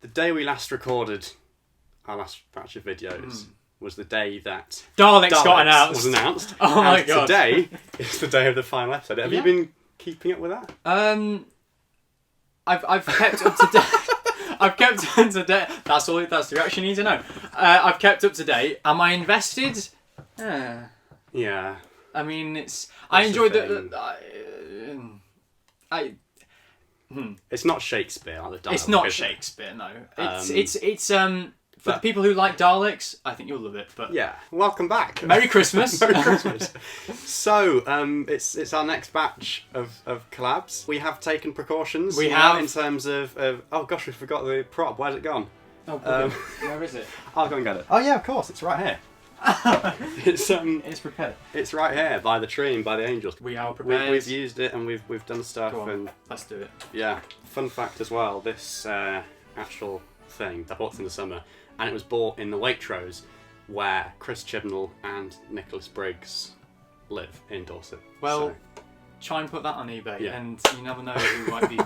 The day we last recorded our last batch of videos was the day that Daleks got announced. Was announced. Oh my god! Today is the day of the final episode. Have you been keeping up with that? I've kept up to date. I've kept up to date. That's the reaction you need to know. I've kept up to date. Am I invested? Yeah. I mean, I enjoyed It's not Shakespeare, like the dialogue. It's not Shakespeare, no. It's for the people who like Daleks, I think you'll love it. But yeah, welcome back. Merry Christmas. Merry Christmas. So, it's our next batch of collabs. We have taken precautions. We have in terms of oh gosh, we forgot the prop. Where's it gone? Oh, where is it? I'll go and get it. Oh yeah, of course, it's right here. It's prepared. It's right here by the tree and by the angels. We are prepared. We've used it and we've done stuff. Go on, and let's do it. Yeah. Fun fact as well. This actual thing I bought in the summer, and it was bought in the Waitrose, where Chris Chibnall and Nicholas Briggs live in Dorset. Well, so. Try and put that on eBay, and you never know who might be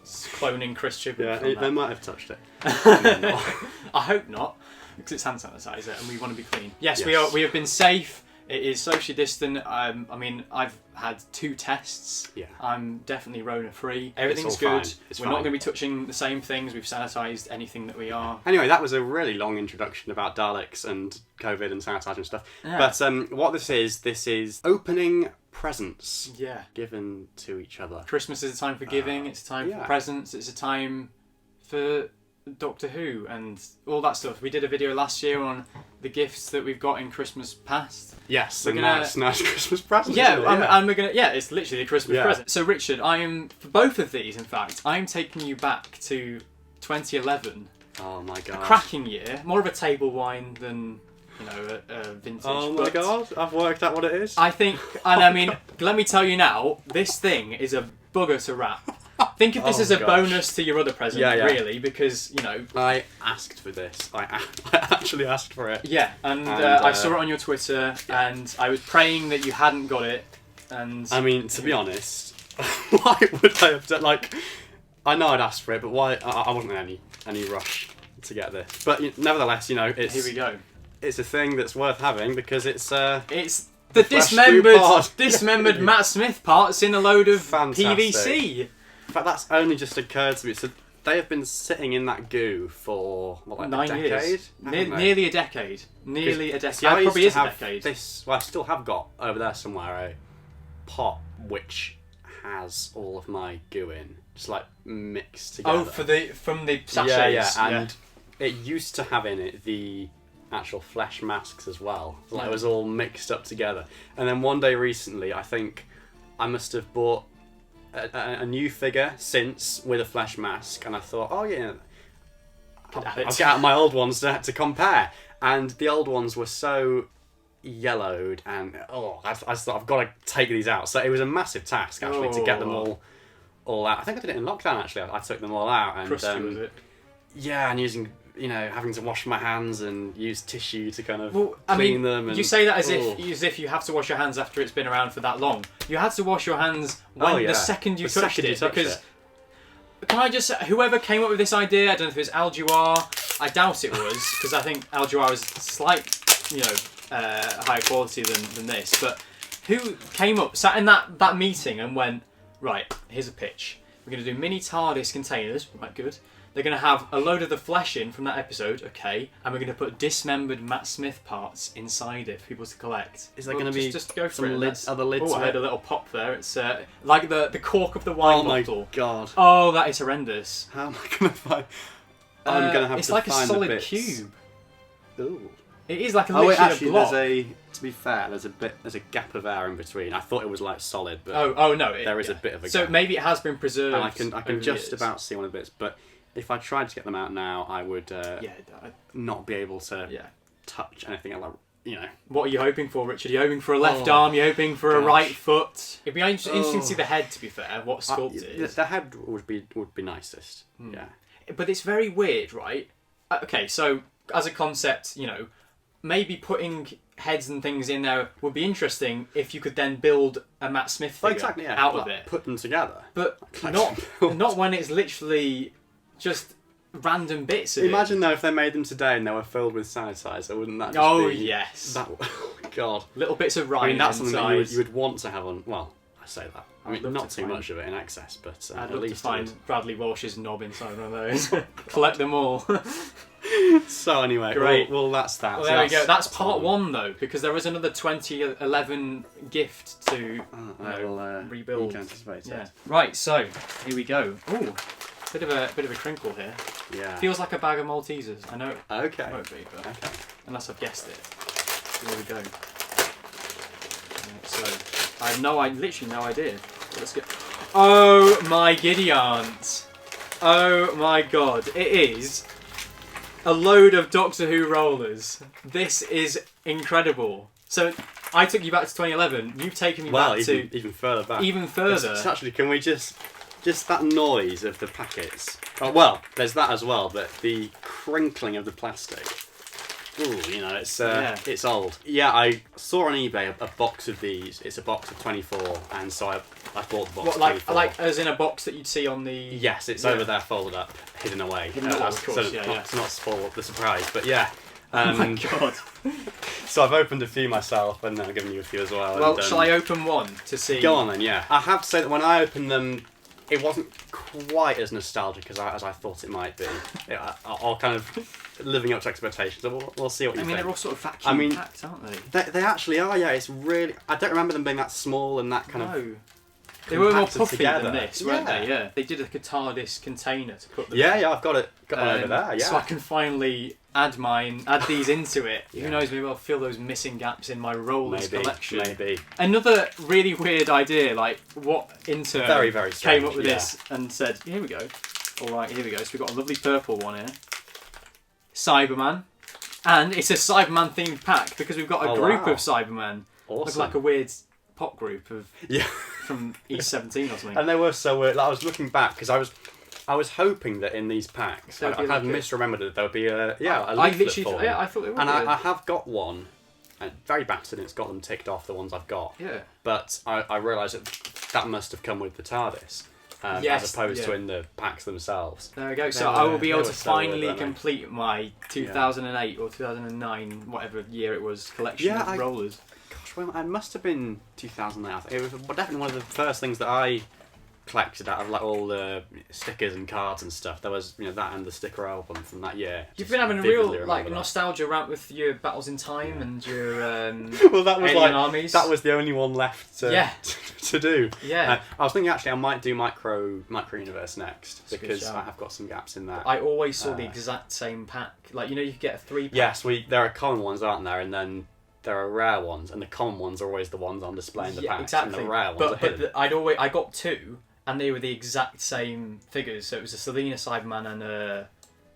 cloning Chris Chibnall. Yeah, they might have touched it. I hope not. Because it's hand sanitizer and we want to be clean. Yes, we have been safe. It is socially distant. I mean, I've had 2 tests. Yeah. I'm definitely Rona free. Everything's good. We're not going to be touching the same things. We've sanitised anything that we are. Anyway, that was a really long introduction about Daleks and COVID and sanitising and stuff. Yeah. But what this is opening presents. Yeah. Given to each other. Christmas is a time for giving. It's a time for presents. It's a time for Doctor Who and all that stuff. We did a video last year on the gifts that we've got in Christmas past. Yes, and nice Christmas present. Yeah, and we're gonna. Yeah, it's literally a Christmas present. So Richard, I am for both of these. In fact, I am taking you back to 2011. Oh my god! A cracking year. More of a table wine than a vintage. Oh my god! I've worked out what it is. I think, and I mean, let me tell you now. This thing is a bugger to wrap. Think of this as a bonus to your other present, really, because, I asked for this. I actually asked for it. Yeah, and I saw it on your Twitter, and I was praying that you hadn't got it, and... I mean, to be honest, why would I have done... Like, I know I'd asked for it, but why... I wasn't in any rush to get this. But nevertheless, it's... Here we go. It's a thing that's worth having, because it's... It's the dismembered Matt Smith parts in a load of PVC. In fact, that's only just occurred to me. So they have been sitting in that goo for, 9 a decade? Years. Nearly a decade. Nearly a decade. See, it probably is a decade. I still have got over there somewhere a pot which has all of my goo in, just like mixed together. Oh, from the sachets. Yeah, and it used to have in it the actual flesh masks as well. Like it was all mixed up together. And then one day recently, I think I must have bought a new figure since with a flesh mask, and I thought, I'll get out my old ones to compare, and the old ones were so yellowed, and I thought I've got to take these out. So it was a massive task actually to get them all out. I think I did it in lockdown actually. I took them all out, and was it? Yeah, and using having to wash my hands and use tissue to kind of clean them. And, you say that as if you have to wash your hands after it's been around for that long. You had to wash your hands the second you touched it. Because can I just say, whoever came up with this idea, I don't know if it was Al Jawar, I doubt it was, because I think Al Jawar is slightly, higher quality than this. But who came up, sat in that meeting and went, right, here's a pitch. We're going to do mini TARDIS containers, right, good. They're going to have a load of the flesh in from that episode, okay, and we're going to put dismembered Matt Smith parts inside it for people to collect. Is there going to be just go for other lids? Oh, I heard a little pop there. It's like the cork of the wine bottle. Oh my god! Oh, that is horrendous. How am I going to find? I'm going to have it's to like find a solid the bits. cube. Ooh. It is like a block. To be fair, there's a gap of air in between. I thought it was like solid, but oh no, there is a bit of a gap. So maybe it has been preserved. And I can just about see one of the bits, but if I tried to get them out now, I would not be able to touch anything like that. What are you hoping for, Richard? Are you hoping for a left arm? Are you hoping for a right foot? It'd be interesting to see the head, to be fair, what sculpt it is. The head would be nicest, yeah. But it's very weird, right? Okay, so as a concept, maybe putting heads and things in there would be interesting if you could then build a Matt Smith figure out of it. Put them together. But not when it's literally just random bits of Imagine though if they made them today and they were filled with sanitizer, wouldn't that just Oh, be... yes. That, oh, God. Little bits of rice. I mean, that's something that inside. you would want to have on... Well, I say that. I mean, love not to too find- much of it in excess, but I'd at love least... to find Bradley Walsh's knob inside one of those. Collect them all. So anyway, Great. Well, that's that. Well, So there we go. That's part 1 though, because there is another 2011 gift to rebuild. You anticipate Yeah. it. Right. So here we go. Ooh, bit of a crinkle here. Yeah. Feels like a bag of Maltesers. I know. Okay. It won't be, but Okay. unless I've guessed it. Here we go. Right, so I have literally no idea. But let's go. Oh my giddy aunt! Oh my god! It is a load of Doctor Who rollers. This is incredible. So I took you back to 2011. You've taken me back to even further back. even further. It's actually, can we just that noise of the packets? Oh, well, there's that as well, but the crinkling of the plastic. Ooh, you know, it's old. Yeah, I saw on eBay a box of these. It's a box of 24, and so I bought the box. What, of like 24. as in a box that you'd see on the? Yes, it's over there, folded up, hidden away. Hidden away, of course, To not spoil the surprise, but yeah. Oh my god. So I've opened a few myself, and I've given you a few as well. Well, and, shall I open one to see? Go on then, yeah. I have to say that when I opened them, it wasn't quite as nostalgic as I thought it might be. I'll kind of living up to expectations. So we'll see what you think. They're all sort of vacuum packed, aren't they? They actually are, yeah. It's really... I don't remember them being that small and that kind of... They were more compacted puffy together. than this, weren't they? Yeah. They did a TARDIS container to put them in. Yeah, I've got one over there, yeah. So I can finally add these into it. Yeah. Who knows, maybe I'll fill those missing gaps in my rollers collection. Maybe. Another really weird idea, like what intern Very, very strange, came up with this and said, here we go. Alright, here we go. So we've got a lovely purple one here. Cyberman. And it's a Cyberman themed pack because we've got a group of Cybermen. Awesome. Looks like a weird pop group of Yeah. from East 17 or something. And they were so weird. Like, I was looking back because I was hoping that in these packs, I kind of misremembered that there would be a leaflet for them. Yeah, I thought it would. And I have got one, and very battered, and it's got them ticked off, the ones I've got. Yeah. But I realised that must have come with the TARDIS, as opposed to in the packs themselves. There we go. So I will be able to so weird, finally weren't they? complete my 2008 or 2009, whatever year it was, collection of rollers. Gosh, well, it must have been 2008. I think it was definitely one of the first things that I collected out of like all the stickers and cards and stuff. There was that and the sticker album from that year. You've been having a Vividly real remember like that. nostalgia rant with your Battles in Time and your well, that was Alien Armies. That was the only one left to do. Yeah. I was thinking actually I might do Micro Universe next That's a good because shout. I have got some gaps in that. I always saw the exact same pack. Like you could get a 3-pack. Yes, there are common ones, aren't there? And then there are rare ones, and the common ones are always the ones on display in the packs. Exactly. And the rare ones are hidden. I got 2. And they were the exact same figures. So it was a Selena Cyberman and a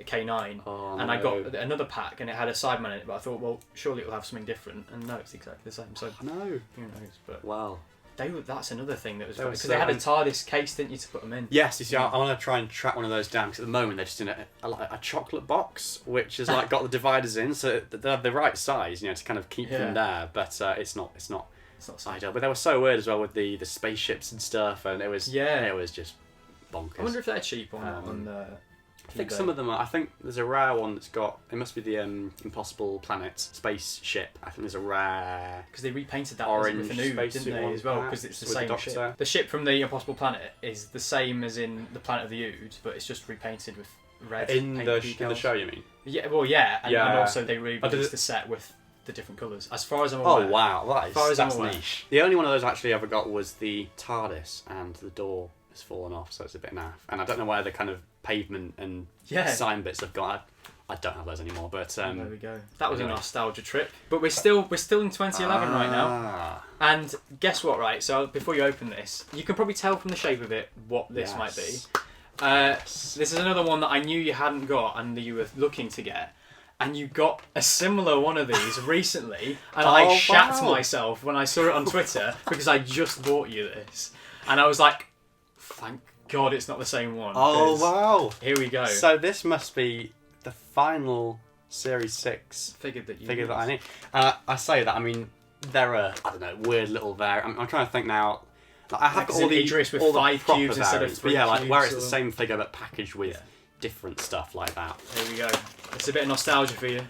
K9. Oh, and no. I got another pack and it had a Cyberman in it. But I thought, well, surely it'll have something different. And no, it's exactly the same. So No. who knows? But Wow. that's another thing that was They funny. were Because they had a TARDIS case, didn't you, to put them in? Yes, you see, I want to try and track one of those down because at the moment they're just in a chocolate box, which has like got the dividers in, so they're the right size, to kind of keep them there. But it's not ideal. But they were so weird as well with the spaceships and stuff, and it was just bonkers. I wonder if they're cheap or not on the... I think some of them are. I think there's a rare one that's got... It must be the Impossible Planet spaceship. I think there's a rare... Because they repainted that orange with the new, didn't spacesuit they, one, as well? perhaps, Because it's the with the same Doctor. ship. The ship from the Impossible Planet is the same as in the Planet of the Ood, but it's just repainted with red in paint the decals. show, you mean? Yeah, well, yeah, and also they did re-released the set with the different colours. As far as I'm Oh aware. wow, that's aware. niche. The only one of those I actually ever got was the TARDIS, and the door has fallen off, so it's a bit naff. And I don't know where the kind of pavement and sign bits have gone. I don't have those anymore, but there we go. That was a nostalgia trip. But we're still in 2011 right now. And guess what? Right. So before you open this, you can probably tell from the shape of it what this might be. This is another one that I knew you hadn't got and that you were looking to get. And you got a similar one of these recently, and I shat myself when I saw it on Twitter because I just bought you this, and I was like, "Thank God it's not the same one." Oh wow! Here we go. So this must be the final Series 6 figure that I need. I say that, I mean, there are, I don't know, weird little I'm trying to think now. Like, I have got all the Idris with all 5 the proper cubes instead of variants, 3 but yeah, like where it's cubes the same figure but packaged with different stuff like that. Here we go. It's a bit of nostalgia for you.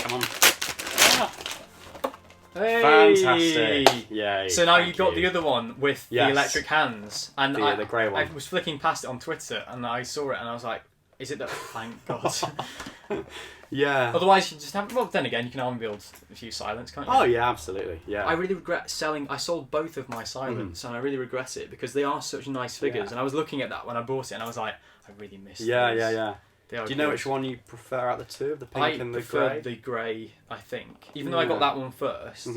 Come on. Hey! Fantastic. Yay. So now you've got the other one with the electric hands. And the grey one. I was flicking past it on Twitter and I saw it and I was like, is it that? Thank God. Yeah. Otherwise, you just have. Well, then again, you can arm build a few silents, can't you? Oh, yeah, absolutely. Yeah. I really regret selling. I sold both of my silents and I really regret it because they are such nice figures. Yeah. And I was looking at that when I bought it and I was like, I really missed Yeah, these. yeah. Do you know which one you prefer out of the two? The pink and the grey? I prefer the grey, I think. Even though I got that one first,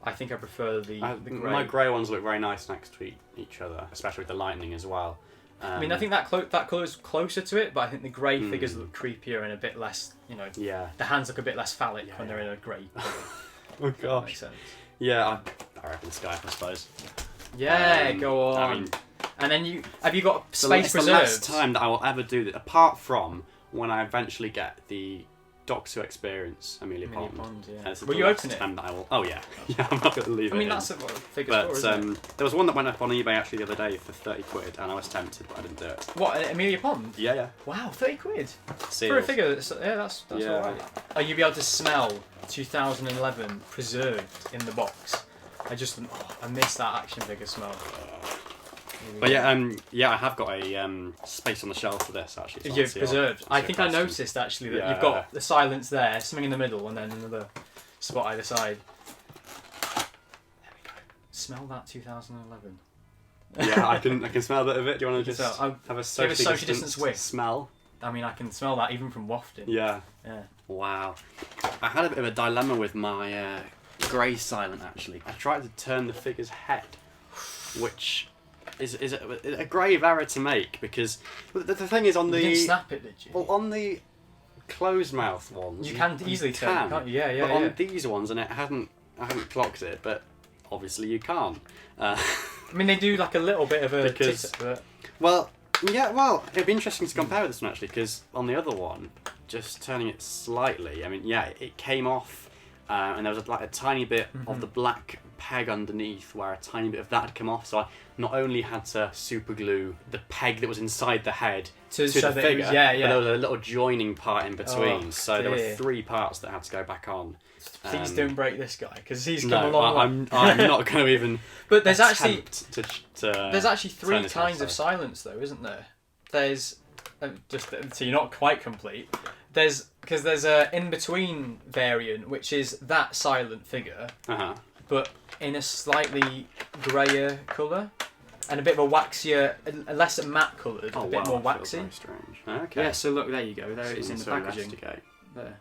I think I prefer the grey. My grey ones look very nice next to each other, especially with the lightning as well. I mean, I think that colour is closer to it, but I think the grey figures look creepier and a bit less, Yeah. The hands look a bit less phallic when they're in a grey colour. Oh, That gosh. makes sense. Yeah, I reckon Sky, I suppose. Yeah, go on. I mean, and then have you got space it's preserved? the last time that I will ever do that, apart from when I eventually get the Doctor Who Experience Amelia Pond. Yeah. This is Will the you last open it? time that I will. Oh yeah, yeah. I'm not going to leave it. I mean, in. that's what figures But for, isn't it? there was one that went up on eBay actually the other day for 30 quid, and I was tempted, but I didn't do it. What, Amelia Pond? Yeah. Wow, 30 quid. Seals. For a figure, that's Yeah. alright. Oh, you'll be able to smell 2011 preserved in the box. I miss that action figure smell. But yeah, I have got a space on the shelf for this actually. So You've preserved. I think I noticed actually that you've got the silence there, something in the middle, and then another spot either side. There we go. Smell that 2011. Yeah, I can smell a bit of it. Do you want to just have a social distance whiff? Smell? I mean, I can smell that even from wafting. Yeah. Yeah. Wow. I had a bit of a dilemma with my grey silent actually. I tried to turn the figure's head, which is a grave error to make because the thing is on the... You didn't snap it, did you? Well, on the closed mouth ones... You can easily turn it, can't you? Yeah. But on these ones, and I hadn't clocked it, but obviously you can't. I mean, they do like a little bit of a because, but... Well, it'd be interesting to compare with this one actually, because on the other one, just turning it slightly, I mean, yeah, it came off, and there was like a tiny bit of the black peg underneath where a tiny bit of that had come off, so I not only had to super glue the peg that was inside the head to the figure, but there was a little joining part in between, so there were 3 parts that had to go back on. Please don't break this guy because he's come a long way. I'm not going to even. But there's actually there's actually 3 kinds of silence though, isn't there? There's just so you're not quite complete. There's a in between variant which is that silent figure, but in a slightly greyer colour and a bit of a waxier, a less matte coloured, a bit more waxy. Very strange. Okay. Yeah. So look, there you go. There it is in the packaging. There.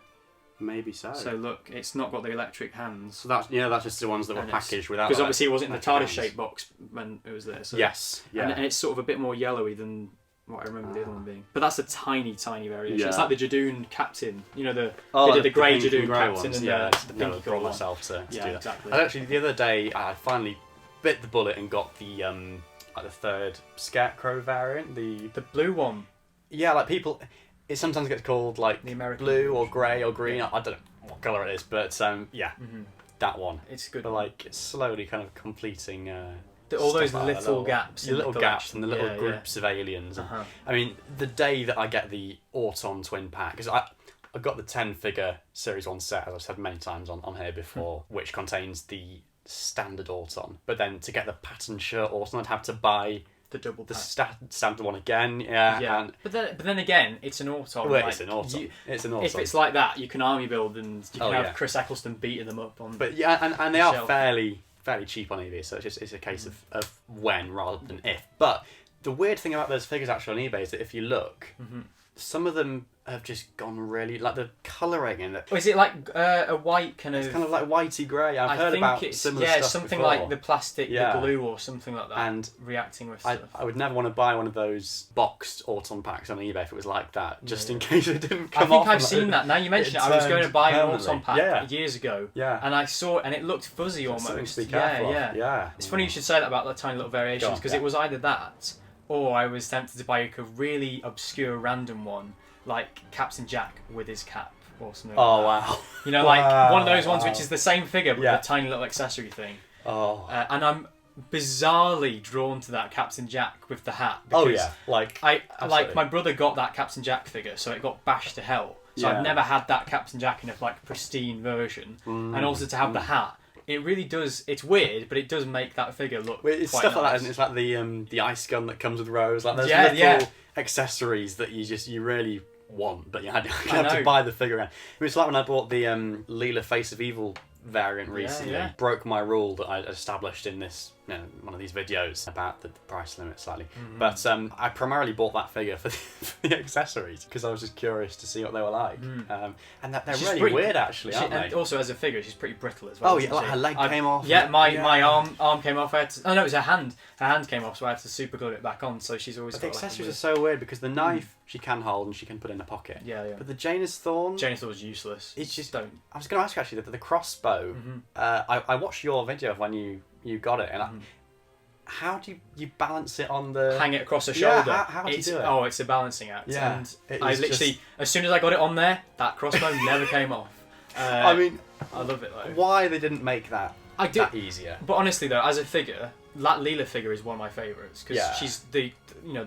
Maybe so. So look, it's not got the electric hands. So that's just the ones that were packaged without. Because obviously it wasn't in the TARDIS shaped box when it was there. So. Yes. Yeah. And it's sort of a bit more yellowy than what I remember the other one being. But that's a tiny variation. Yeah. It's like the Jadoon Captain. You know they did the grey Jadoon Captain ones, and the pinky colour one. Myself to do that. Exactly. And actually, the other day I finally bit the bullet and got the like the 3rd Scarecrow variant. The blue one. Yeah, like people. It sometimes gets called like the American blue or grey or green. I don't know what colour it is, but that one. It's good. But like it's slowly kind of completing all those little gaps. The little gaps and the little groups of aliens. I mean, the day that I get the Auton twin pack, because I got the 10 figure Series 1 set, as I've said many times on here before, which contains the standard Auton. But then to get the pattern shirt Auton, I'd have to buy the standard one again. Yeah. But then again, it's an Auton. Well, it's an Auton. It's an Auton. If it's like that, you can army build and you can have Chris Eccleston beating them up on. But yeah, and they are fairly cheap on eBay, so it's a case of when rather than if. But the weird thing about those figures actually on eBay is that if you look, some of them have just gone really like the colouring in it. Or is it like a white kind of? It's kind of like whitey grey. I've heard about similar stuff something before. Like the plastic, the glue, or something like that. And reacting with stuff. I would never want to buy one of those boxed Auton packs on eBay if it was like that, just in case it didn't come off. I think I've seen that. Now you mention it, I was going to buy an Auton pack years ago, and I saw it and it looked fuzzy almost. Something to be careful of. Yeah. It's funny you should say that about the tiny little variations because it was either that or I was tempted to buy a really obscure random one. Like Captain Jack with his cap or something. Oh like that. wow! You know, like one of those ones which is the same figure but with a tiny little accessory thing. Oh. And bizarrely drawn to that Captain Jack with the hat. Oh yeah, like my brother got that Captain Jack figure, so it got bashed to hell. So I've never had that Captain Jack in a like pristine version, and also to have the hat. It really does. It's weird, but it does make that figure look. It's quite stuff nice. like that, isn't it? It's like the ice gun that comes with Rose. Like there's little accessories that you really want, but you have to buy the figure. It's like when I bought the Leela Face of Evil variant recently. Broke my rule that I established in this one of these videos about the price limit slightly. But I primarily bought that figure for the accessories because I was just curious to see what they were like. And they're really weird actually, aren't they? And also as a figure, she's pretty brittle as well. Oh yeah, like her leg came off. Yeah, my arm came off. Oh no, it was her hand. Her hand came off, so I had to super glue it back on. So she's always. But the accessories are so weird because the knife she can hold and she can put in a pocket. Yeah. But the Janus Thorn. Janus Thorn is useless. It's just don't. I was going to ask you actually the crossbow. I watched your video of when you got it, and how do you balance it on the... Hang it across the shoulder. Yeah, how do you do it? Oh, it's a balancing act. Yeah, and I literally, as soon as I got it on there, that crossbow never came off. I mean... I love it though. Why they didn't make that easier? But honestly though, as a figure, that Leela figure is one of my favourites, because she's the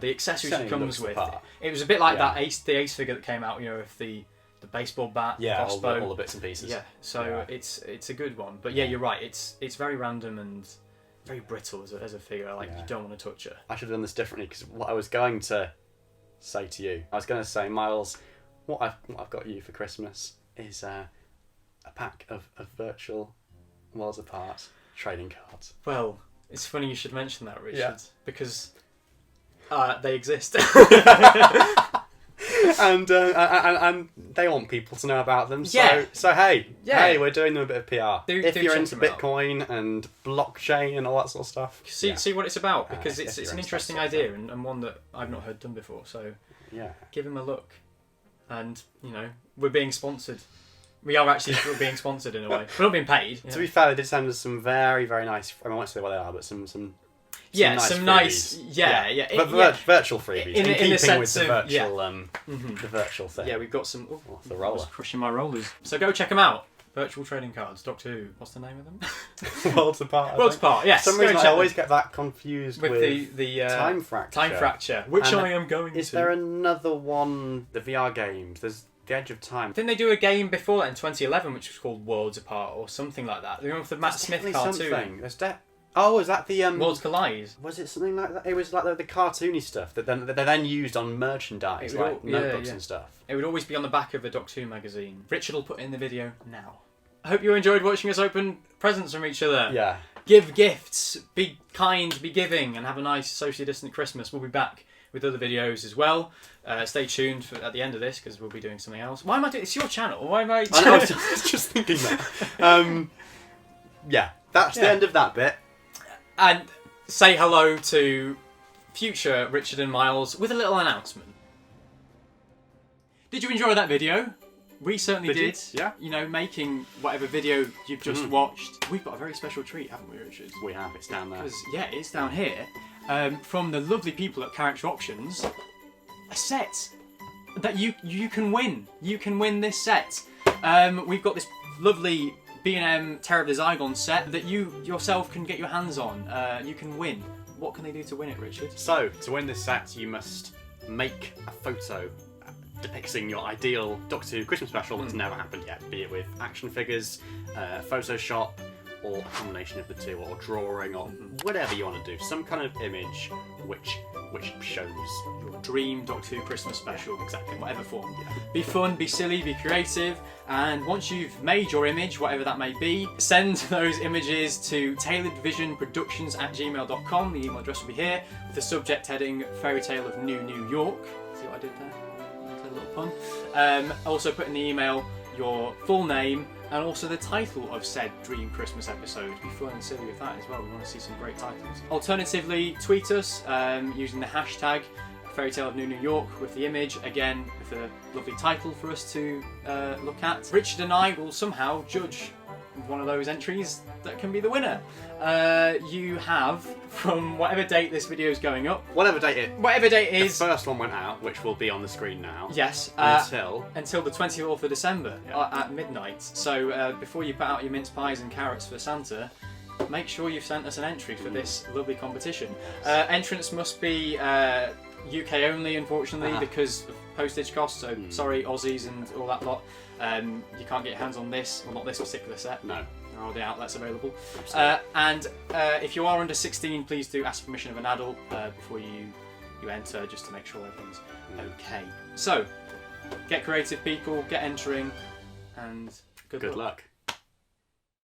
accessories she comes with. It was a bit like the Ace figure that came out, with the baseball bat, crossbow, all the bits and pieces. Yeah, so it's a good one. But you're right. It's very random and very brittle as a figure. Like you don't want to touch her. I should have done this differently because what I was going to say to you, I was going to say, Miles, what I've got you for Christmas is a pack of virtual Worlds Apart trading cards. Well, it's funny you should mention that, Richard, because they exist. And they want people to know about them. So hey, we're doing them a bit of PR. If you're into Bitcoin and blockchain and all that sort of stuff, see what it's about, because it's an interesting idea and one that I've not heard done before. So give him a look. And we're being sponsored. We are actually being sponsored in a way. We're not being paid. To be fair, they did send us some very, very nice. I won't say what they are, but some nice, virtual freebies in keeping the sense with the virtual, the virtual thing. Yeah, we've got some. The roller. I was crushing my rollers. So go check them out. Virtual trading cards. Doctor Who. What's the name of them? Worlds Apart. Worlds Apart. Yes. For some reason, I always get that confused with the Time Fracture. Time Fracture, which I am going to. Is there another one? The VR games. There's The Edge of Time. Didn't they do a game before that in 2011, which was called Worlds Apart or something like that? You know, with the Matt Smith cartoon. Is that the Worlds Collide? Was it something like that? It was like the cartoony stuff that they then used on merchandise, like notebooks and stuff. It would always be on the back of a Doctor Who magazine. Richard will put in the video now. I hope you enjoyed watching us open presents from each other. Yeah. Give gifts, be kind, be giving, and have a nice socially distant Christmas. We'll be back with other videos as well. Stay tuned at the end of this, because we'll be doing something else. Why am I doing? It's your channel. Why am I? I was just thinking that. That's the end of that bit. And say hello to future Richard and Miles with a little announcement. Did you enjoy that video? We certainly did. Yeah. Making whatever video you've just watched. We've got a very special treat, haven't we, Richard? We have. It's down there. It's down here. From the lovely people at Character Options, a set that you can win. You can win this set. We've got this lovely B&M Terror of the Zygon set that you yourself can get your hands on. You can win. What can they do to win it, Richard? So, to win this set, you must make a photo depicting your ideal Doctor Who Christmas special that's never happened yet, be it with action figures, Photoshop, or a combination of the two, or drawing, or whatever you want to do. Some kind of image which shows your dream Doctor Who Christmas special, exactly, in whatever form. Be fun, be silly, be creative, and once you've made your image, whatever that may be, send those images to tailoredvisionproductions@gmail.com. The email address will be here, with the subject heading Fairy Tale of New York. See what I did there? A little pun. Also put in the email your full name and also the title of said Dream Christmas episode. Be fun and silly with that as well. We want to see some great titles. Alternatively, tweet us using the hashtag Fairy Tale of New York with the image, again with a lovely title for us to look at. Richard and I will somehow judge one of those entries that can be the winner. You have, from whatever date this video is going up, whatever date it is, the first one went out, which will be on the screen now. Yes. Until the 24th of December at midnight. So before you put out your mince pies and carrots for Santa, make sure you've sent us an entry for this lovely competition. Entrance must be UK only, unfortunately, because of postage costs. So sorry, Aussies and all that lot. You can't get your hands on this, well, not this particular set. No. There are the outlets available. And if you are under 16, please do ask permission of an adult before you enter, just to make sure everything's okay. So, get creative, people, get entering, and good luck.